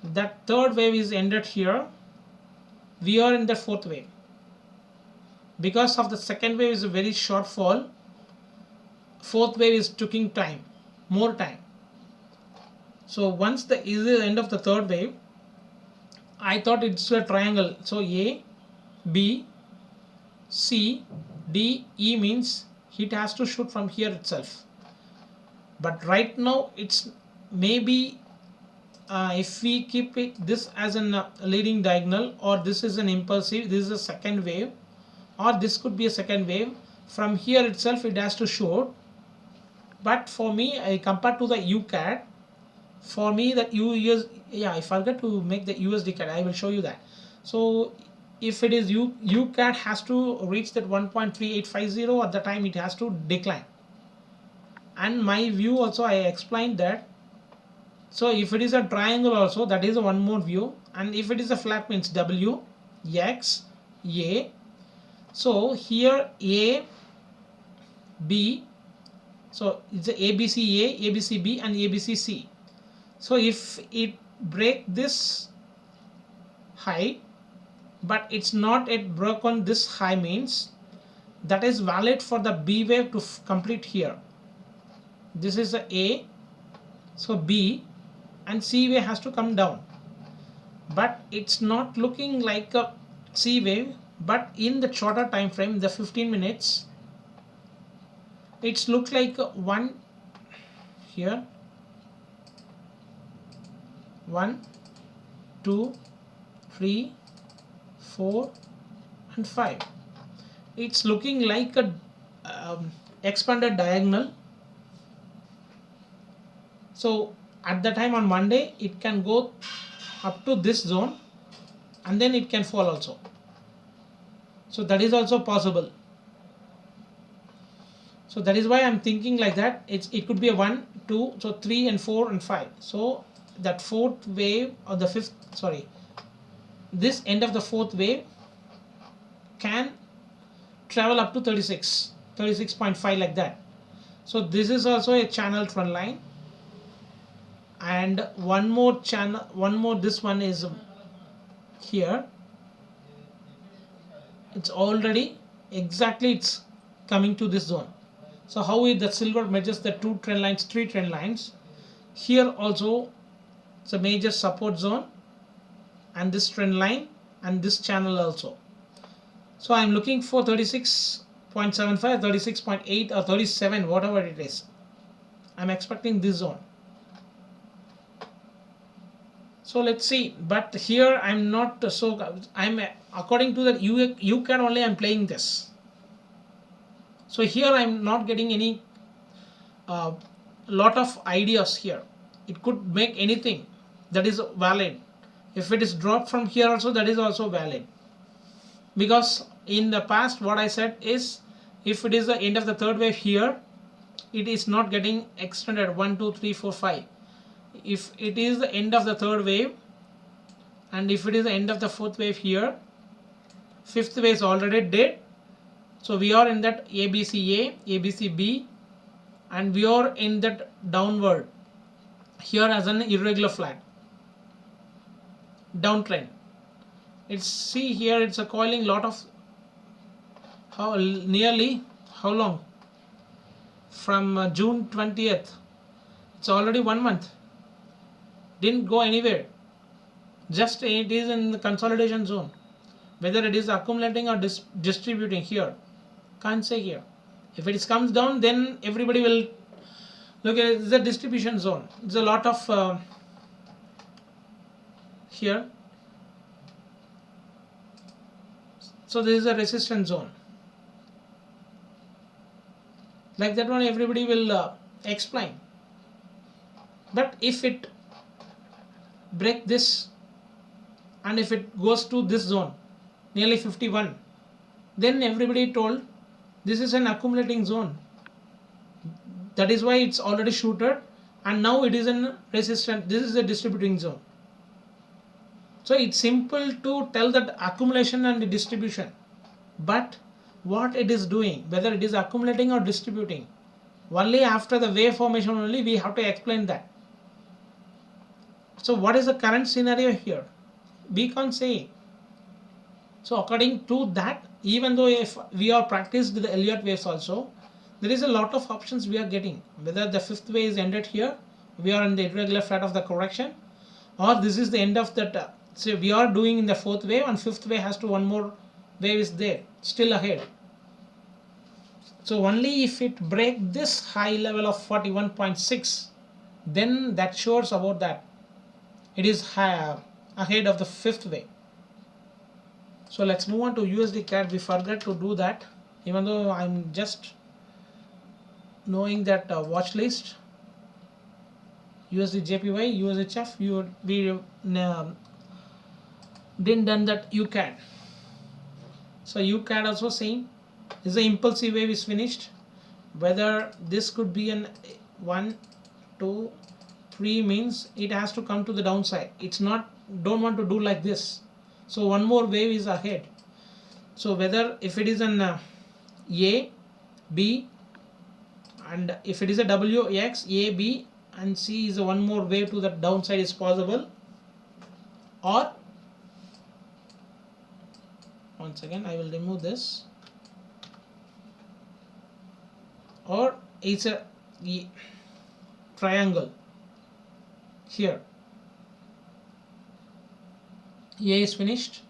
that third wave is ended here. We are in the fourth wave. Because of the second wave is a very short fall, fourth wave is taking time, more time. So once the is the end of the third wave, I thought it's a triangle. So A, B, C, D, E means it has to shoot from here itself. But right now it's maybe if we keep this as a leading diagonal, or this is an impulsive, this is a second wave, or this could be a second wave, from here itself it has to shoot. But for me, I compare to the UCAD, for me the I forgot to make the USD CAD. I will show you that. So if it is UCAD has to reach that 1.3850, at the time it has to decline. And my view also I explained that. So if it is a triangle also, that is one more view, and if it is a flat means W, X, A. So here A, B, so it's a ABCA, ABCB and ABCC. So if it break this high but it's not yet broken this high, means that is valid for the B wave to complete here. This is the A, so B and C wave has to come down, but it's not looking like a C wave. But in the shorter time frame, the 15 minutes, it's look like one here, 1 2 3 4 and 5. It's looking like a expanded diagonal. So at the time on Monday it can go up to this zone and then it can fall also. So that is also possible. So that is why I'm thinking like that. It could be a 1 2, so 3 and 4 and 5. So that fourth wave or the fifth, sorry, this end of the fourth wave can travel up to 36.5 like that. So this is also a channel trend line, and one more channel, one more, this one is here. It's already exactly, it's coming to this zone. So how is the silver measures the two trend lines, three trend lines? Here also it's a major support zone, and this trend line and this channel also. So I'm looking for 36.75, 36.8 or 37, whatever it is. I'm expecting this zone. So let's see. But here I'm not, so I'm according to the UCAD only I'm playing this. So here I'm not getting any lot of ideas here. It could make anything, that is valid. If it is dropped from here also, that is also valid. Because in the past what I said is, if it is the end of the third wave here, it is not getting extended 1 2 3 4 5. If it is the end of the third wave, and if it is the end of the fourth wave here, fifth wave is already dead. So we are in that ABCA, ABCB, and we are in that downward here as an irregular flat downtrend. It's, see here, it's a coiling lot of, how nearly, how long, from June 20th, it's already 1 month, didn't go anywhere, just it is in the consolidation zone. Whether it is accumulating or distributing here, can't say here. If it comes down, then everybody will look at the distribution zone. There's a lot of here. So this is a resistance zone. Like that one, everybody will explain. But if it break this, and if it goes to this zone, nearly 51, then everybody told this is an accumulating zone. That is why it's already shooted, and now it is in resistance. This is a distributing zone. So it's simple to tell that accumulation and distribution, but what it is doing, whether it is accumulating or distributing, only after the wave formation only we have to explain that. So what is the current scenario here? We can't say. So according to that, even though if we are practiced the Elliott waves also, there is a lot of options we are getting. Whether the fifth wave is ended here, we are in the irregular flat of the correction, or this is the end of that. So we are doing in the fourth wave, and fifth wave has to, one more wave is there still ahead. So only if it break this high level of 41.6, then that shows about that it is high, ahead of the fifth wave. So let's move on to USD CAD. We forgot to do that, even though I'm just knowing that watch list. USD JPY, USHF, we didn't done that UCAD. So UCAD also same. This is the impulsive wave is finished. Whether this could be an 1 2 3 means it has to come to the downside. It's not, don't want to do like this. So one more wave is ahead. So whether if it is an A, B, and if it is a W, X, A, B, and see is one more way to the downside is possible, or once again I will remove this, or it's a triangle here. A is finished,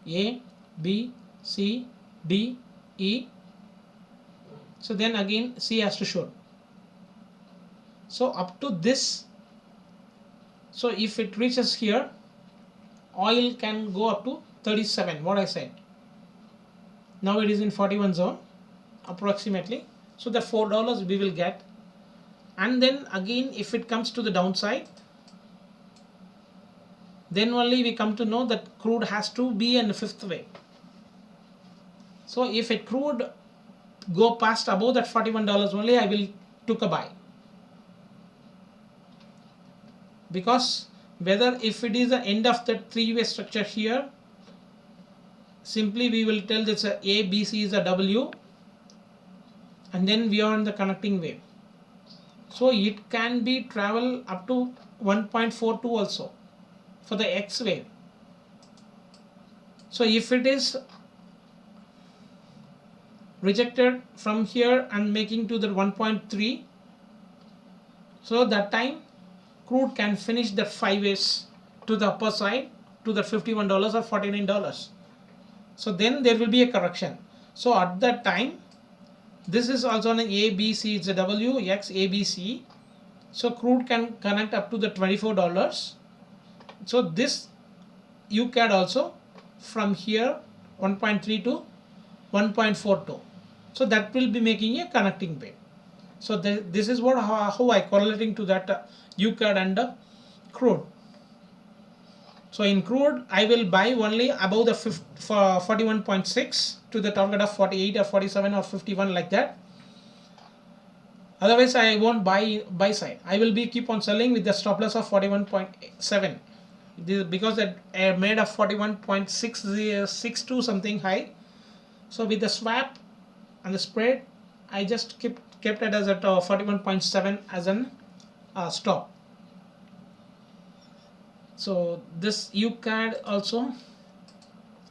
A, B, C, D, E. So then again C has to show. So up to this, so if it reaches here, oil can go up to 37, what I said. Now it is in 41 zone approximately. So the $4 we will get. And then again if it comes to the downside, then only we come to know that crude has to be in the fifth wave. So if it crude go past above that $41 only, I will took a buy, because whether if it is the end of the three-way structure here, simply we will tell this A, B, C is a W, and then we are in the connecting wave. So it can be travel up to 1.42 also for the X wave. So if it is rejected from here and making to the 1.3, so that time crude can finish the 5 ways to the upper side to the $51 or $49. So then there will be a correction. So at that time, this is also an A, B, C, it's a W, X, A, B, C. So crude can connect up to the $24. So this you can also from here 1.3 to 1.42. So that will be making a connecting wave. So this is what how I correlating to that UCAD and crude. So in crude I will buy only above the 41.6 to the target of 48 or 47 or 51 like that. Otherwise I won't buy side. I will be keep on selling with the stop loss of 41.7. Because that I made a 41.662 something high. So with the swap and the spread, I just kept it as at 41.7 as an stop. So this UCAD also,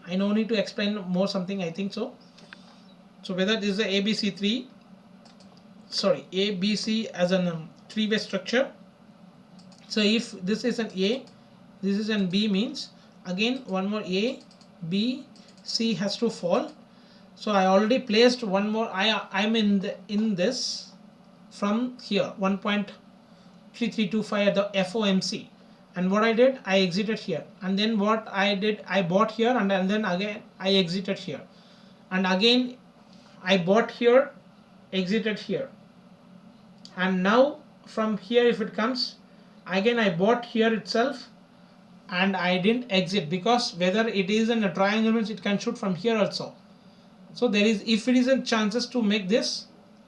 I no need to explain more something, I think so. So whether this is a ABC as a three-way structure. So if this is an A, this is an B, means again one more A, B, C has to fall. So I already placed one more. I'm in this from here 1.3325 at the FOMC, and what I did, I exited here, and then what I did, I bought here, and then again I exited here, and again I bought here, exited here, and now from here if it comes again I bought here itself, and I didn't exit, because whether it is in a triangle means it can shoot from here also. So there is, if it is a chances to make this,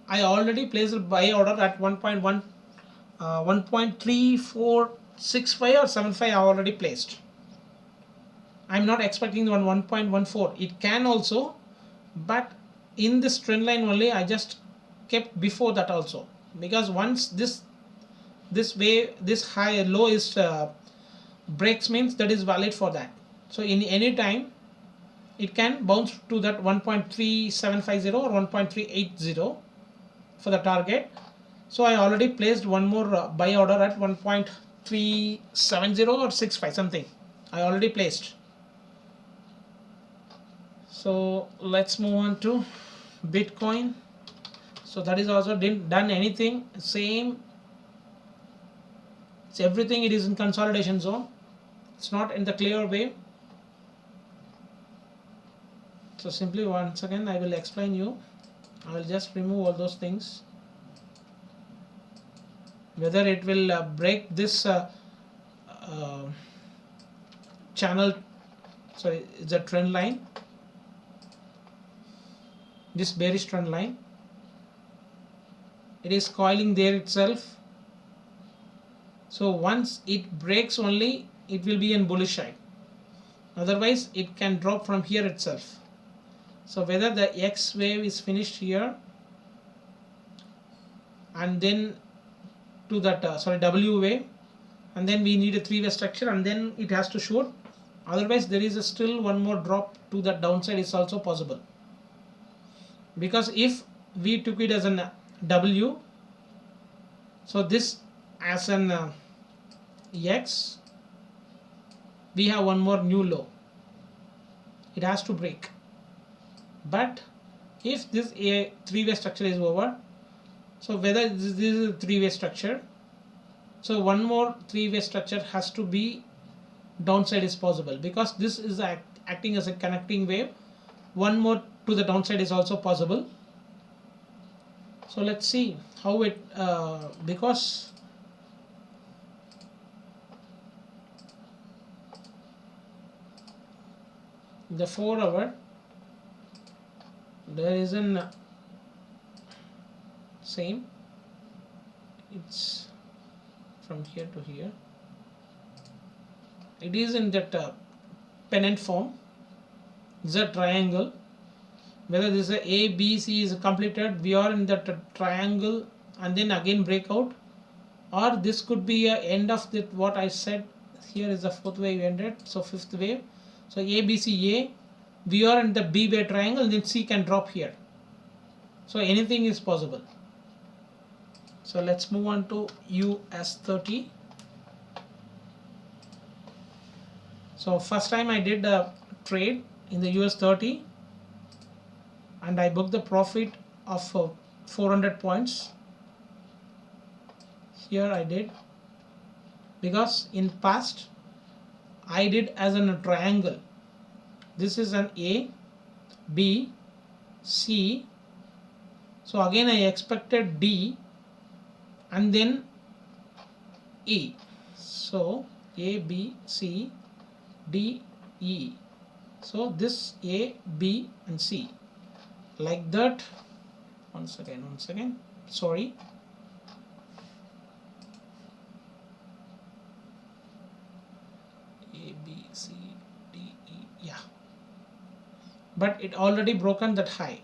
I already placed a buy order at 1.3465 or 75 I already placed. I'm not expecting the 1.14. It can also, but in this trend line only I just kept before that also, because once this high low is breaks, means that is valid for that. So in any time it can bounce to that 1.3750 or 1.380 for the target. So I already placed one more buy order at 1.370 or 65 something I already placed. So let's move on to Bitcoin. So that is also didn't done anything, same. It's everything, it is in consolidation zone, it's not in the clear wave. So simply once again I will explain you. I will just remove all those things. Whether it will break this channel, sorry, it's a trend line, this bearish trend line, it is coiling there itself. So once it breaks only, it will be in bullish side, otherwise it can drop from here itself. So whether the X wave is finished here, and then to that W wave, and then we need a three-way structure, and then it has to shoot. Otherwise there is still one more drop to that downside is also possible, because if we took it as an W, so this as an X, we have one more new low, it has to break. But if this a three-way structure is over, so whether this is a three-way structure, so one more three-way structure has to be downside is possible, because this is acting as a connecting wave. One more to the downside is also possible. So let's see how it because the 4 hour there is an same, it's from here to here, it is in that pennant form, it's a triangle. Whether this is A, B, C is completed, we are in that triangle and then again breakout, or this could be a end of that. What I said here is the fourth wave ended, so fifth wave. So A, B, C, A, we are in the B wave triangle, then C can drop here. So anything is possible. So let's move on to US30. So first time I did a trade in the US30 and I booked the profit of 400 points. Here I did, because in past I did as in a triangle. This is an A, B, C. So again I expected D and then E. So A, B, C, D, E. So this A, B and C. Like that. Once again, sorry. A, B, C, D, E, yeah. But it already broken that high.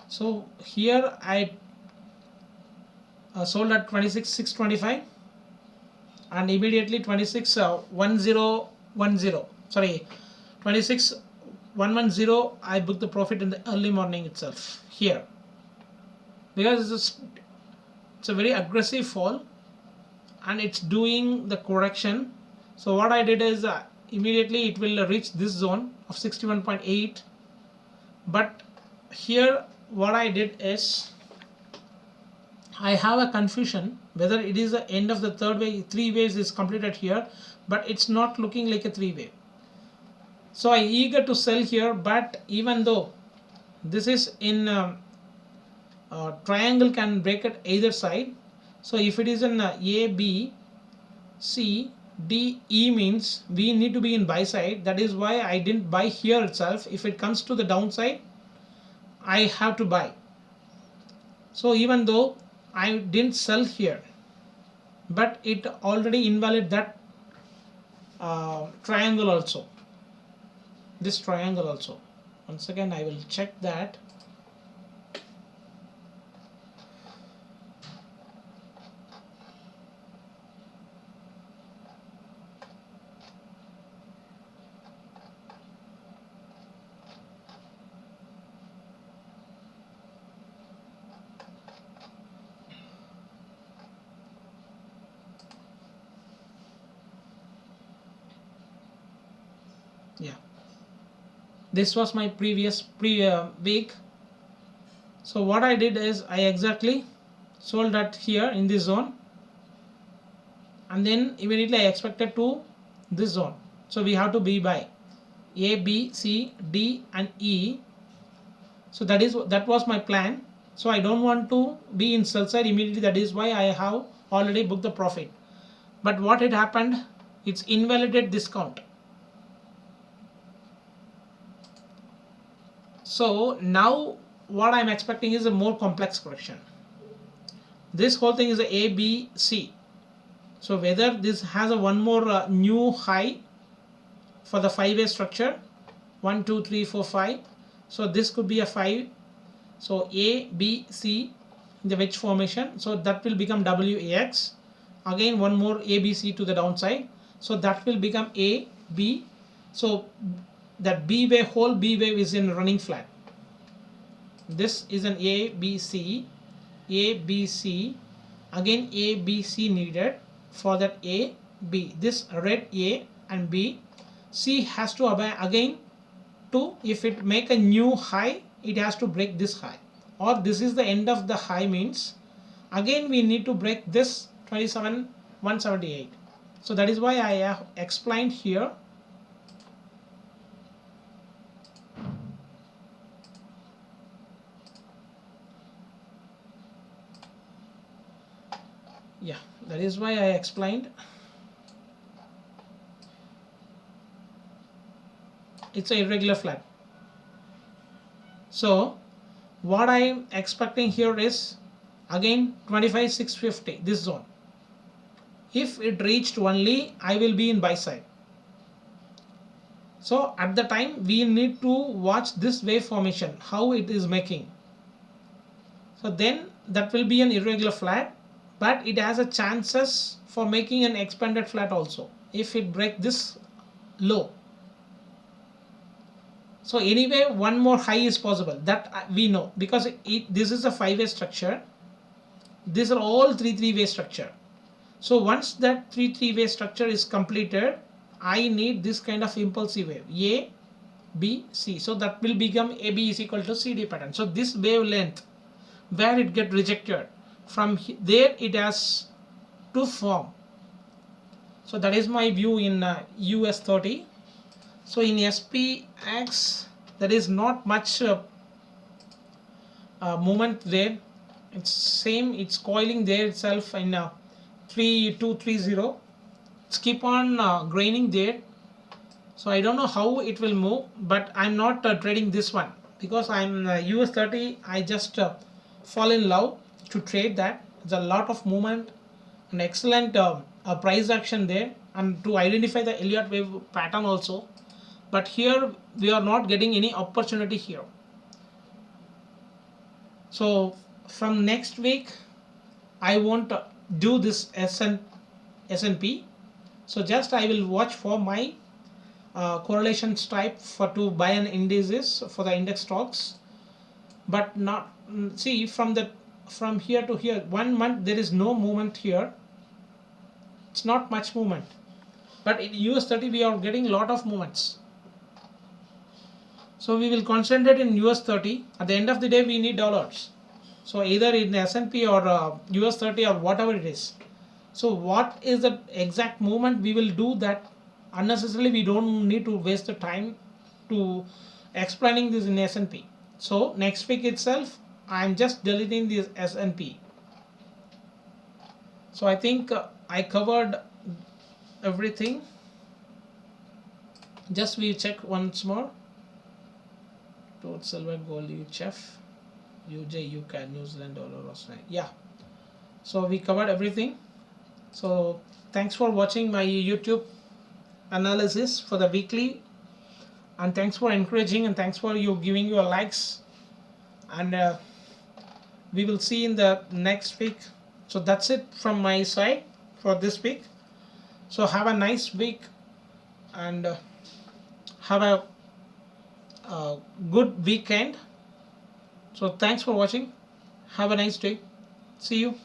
So here I sold at 26,625 and immediately 26,110, sorry, 26,110 I booked the profit in the early morning itself here, because it's a very aggressive fall and it's doing the correction. So what I did is immediately it will reach this zone of 61.8, but here what I did is I have a confusion whether it is the end of the third wave. Three waves is completed here, but it's not looking like a three wave. So I eager to sell here, but even though this is in triangle can break at either side. So if it is in A, B, C, D, E means we need to be in buy side. That is why I didn't buy here itself. If it comes to the downside, I have to buy. So even though I didn't sell here, but it already invalid that triangle also, this triangle also. Once again I will check that. Yeah, this was my previous week. So what I did is I exactly sold that here in this zone, and then immediately I expected to this zone. So we have to be buy A, B, C, D and E. So that was my plan. So I don't want to be in sell side immediately. That is why I have already booked the profit. But what had happened, it's invalidated discount. So now what I'm expecting is a more complex correction. This whole thing is a A, B, C. So whether this has a one more new high for the 5-way structure, 1, 2, 3, 4, 5. So this could be a 5. So A, B, C in the wedge formation. So that will become WAX. again one more ABC to the downside, so that will become A B. So that B wave, whole B wave is in running flat. This is an ABC, ABC, again ABC needed for that A B. This red A and B, C has to again to, if it make a new high, it has to break this high, or this is the end of the high, means again we need to break this 27,178. So that is why I have explained here. Yeah, that is why I explained. It's a irregular flat. So what I am expecting here is again 25,650, this zone. If it reached only, I will be in buy side. So at the time we need to watch this wave formation, how it is making. So then that will be an irregular flat, but it has a chances for making an expanded flat also if it break this low. So anyway, one more high is possible, that we know, because this is a 5-way structure. These are all 3-3-way structure. So once that 3-3-way structure is completed, I need this kind of impulsive wave A B C. So that will become AB is equal to CD pattern. So this wavelength where it get rejected, from there it has to form. So that is my view in US 30. So in SPX there is not much movement there. It's same, it's coiling there itself in 3230. It's keep on graining there. So I don't know how it will move, but I'm not trading this one because I'm US 30. I just fall in love to trade that. There's a lot of movement and excellent price action there, and to identify the Elliott wave pattern also. But here we are not getting any opportunity here. So from next week I won't do this S&P. So just I will watch for my correlation type for to buy an indices for the index stocks, but not see from here to here 1 month there is no movement here. It's not much movement, but in US 30 we are getting lot of movements. So we will concentrate in US 30. At the end of the day we need dollars. So either in S&P or US 30 or whatever it is. So what is the exact movement, we will do that. Unnecessarily we don't need to waste the time to explaining this in S&P. So next week itself I am just deleting this S&P. So I think I covered everything. Just we check once more. Total silver, gold, UHF, UJ, UK, New Zealand dollar, Australia. Yeah. So we covered everything. So thanks for watching my YouTube analysis for the weekly, and thanks for encouraging, and thanks for you giving your likes, and we will see in the next week. So that's it from my side for this week. So have a nice week, and have a good weekend. So thanks for watching. Have a nice day. See you.